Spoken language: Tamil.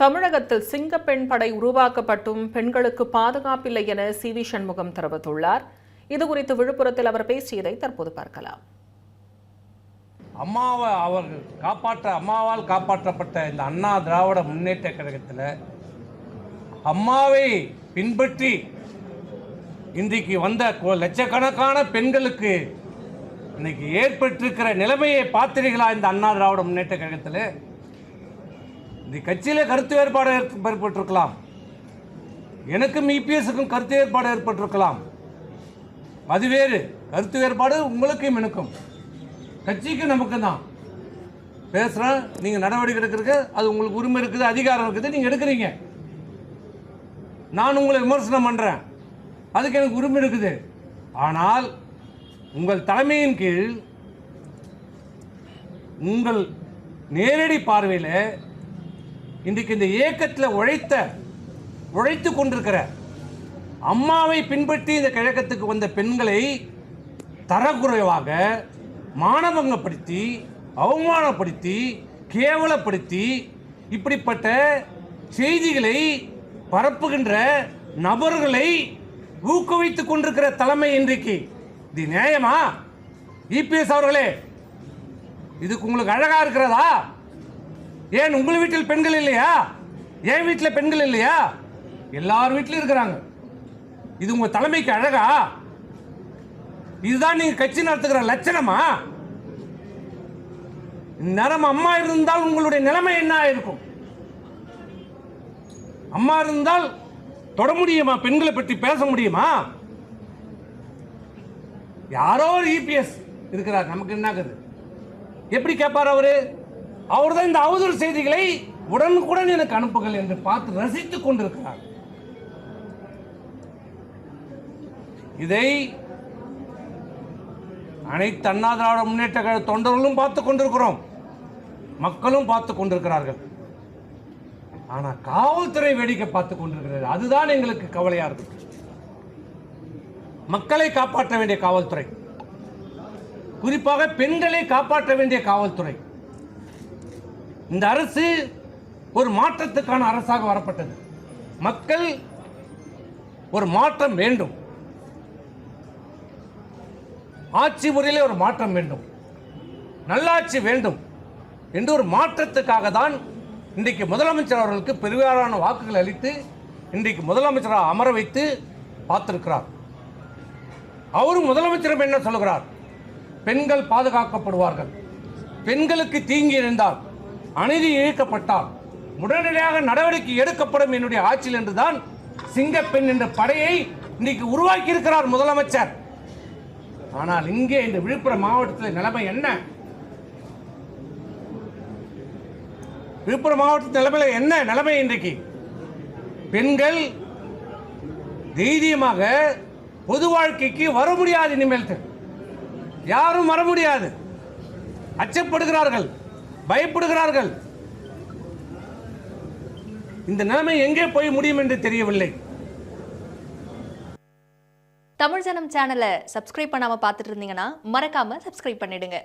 தமிழகத்தில் சிங்கப்பெண் படை உருவாக்கப்பட்டும் பெண்களுக்கு பாதுகாப்பில்லை என சி.வி. சண்முகம் தெரிவித்துள்ளார். இதுகுறித்து விழுப்புரத்தில் அவர் பேசியதை தற்போது பார்க்கலாம். அம்மாவால் காப்பாற்றப்பட்ட இந்த அண்ணா திராவிட முன்னேற்ற கழகத்தில் அம்மாவை பின்பற்றி இன்றைக்கு வந்த லட்சக்கணக்கான பெண்களுக்கு இன்னைக்கு ஏற்பட்டிருக்கிற நிலைமையை பார்த்தீர்களா? இந்த அண்ணா திராவிட முன்னேற்ற கழகத்தில் இந்த கட்சியில் கருத்து வேறுபாடு ஏற்பட்டிருக்கலாம், எனக்கும் இபிஎஸ்க்கும் கருத்து வேறுபாடு ஏற்பட்டிருக்கலாம். அது வேறு கருத்து வேறுபாடு உங்களுக்கும் எனக்கும், கட்சிக்கு நமக்கு தான் பேசுகிறேன். நீங்கள் நடவடிக்கை எடுக்கிறதுக்கு அது உங்களுக்கு உரிமை இருக்குது, அதிகாரம் இருக்குது, நீங்கள் எடுக்கிறீங்க. நான் உங்களை விமர்சனம் பண்ணுறேன், அதுக்கு எனக்கு உரிமை இருக்குது. ஆனால் உங்கள் தலைமையின் கீழ் உங்கள் நேரடி பார்வையில் இன்றைக்கு இந்த இயக்கத்தில் உழைத்து கொண்டிருக்கிற அம்மாவை பின்பற்றி இந்த கழகத்துக்கு வந்த பெண்களை தரக்குறைவாக மானபங்கப்படுத்தி, அவமானப்படுத்தி, கேவலப்படுத்தி இப்படிப்பட்ட செய்திகளை பரப்புகின்ற நபர்களை ஊக்குவித்துக் கொண்டிருக்கிற தலைமை இன்றைக்கு. இது நியாயமா? இபிஎஸ் அவர்களே, இதுக்கு உங்களுக்கு அழகா இருக்கிறதா? ஏன் உங்கள் வீட்டில் பெண்கள் இல்லையா? என் வீட்டில் பெண்கள் இல்லையா? எல்லார் வீட்டிலும் இருக்கிறாங்க. இது உங்க தலைமைக்கு அழகா? இதுதான் நீங்க கட்சி நடத்துகிற லட்சணமா? நேரம் அம்மா இருந்தால் உங்களுடைய நிலைமை என்ன இருக்கும்? அம்மா இருந்தால் தொட முடியுமா? பெண்களை பற்றி பேச முடியுமா? யாரோ ஒரு இபிஎஸ் இருக்கிறார், நமக்கு என்ன எப்படி கேட்பார் அவரு? அவர் தான் இந்த அவதூறு செய்திகளை உடனுக்குடன் எனக்கு அனுப்புகள் என்று பார்த்து ரசித்துக் கொண்டிருக்கிறார். இதை அனைத்து அண்ணா திராவிட முன்னேற்ற கழக தொண்டர்களும் பார்த்துக் கொண்டிருக்கிறோம், மக்களும் பார்த்துக் கொண்டிருக்கிறார்கள். ஆனா காவல்துறை வேடிக்கை பார்த்துக் கொண்டிருக்கிறது. அதுதான் எங்களுக்கு கவலையா இருக்கு. மக்களை காப்பாற்ற வேண்டிய காவல்துறை, குறிப்பாக பெண்களை காப்பாற்ற வேண்டிய காவல்துறை. இந்த அரசு ஒரு மாற்றத்துக்கான அரசாக வரப்பட்டது. மக்கள் ஒரு மாற்றம் வேண்டும், ஆட்சி முறையிலே ஒரு மாற்றம் வேண்டும், நல்லாட்சி வேண்டும் என்று ஒரு மாற்றத்துக்காக தான் இன்றைக்கு முதலமைச்சர் அவர்களுக்கு பெருவாரியான வாக்குகள் அளித்து இன்றைக்கு முதலமைச்சராக அமர வைத்து பார்த்திருக்கிறார். அவரும் முதலமைச்சரும் என்ன சொல்கிறார்? பெண்கள் பாதுகாக்கப்படுவார்கள், பெண்களுக்கு தீங்கி இருந்தால், அநீதி இழைக்கப்பட்டால் உடனடியாக நடவடிக்கை எடுக்கப்படும் என்னுடைய ஆட்சியில் என்றுதான் சிங்கப்பெண் என்ற படையை இன்றைக்கு உருவாக்கி இருக்கிறார் முதலமைச்சர். ஆனால் இங்கே இந்த விழுப்புரம் மாவட்டத்தில் நிலைமை என்ன? விழுப்புரம் மாவட்டத்தில் நிலைமையில என்ன நிலைமை? இன்றைக்கு பெண்கள் தைரியமாக பொது வாழ்க்கைக்கு வர முடியாது. இனிமேல் யாரும் வர முடியாது, அச்சப்படுகிறார்கள், பயப்படுகிறார்கள். இந்த நிலைமை எங்கே போய் முடியும் என்று தெரியவில்லை. தமிழ் ஜனம் சேனலை சப்ஸ்கிரைப் பண்ணாம பார்த்துட்டு இருந்தீங்கன்னா மறக்காம சப்ஸ்கிரைப் பண்ணிடுங்க.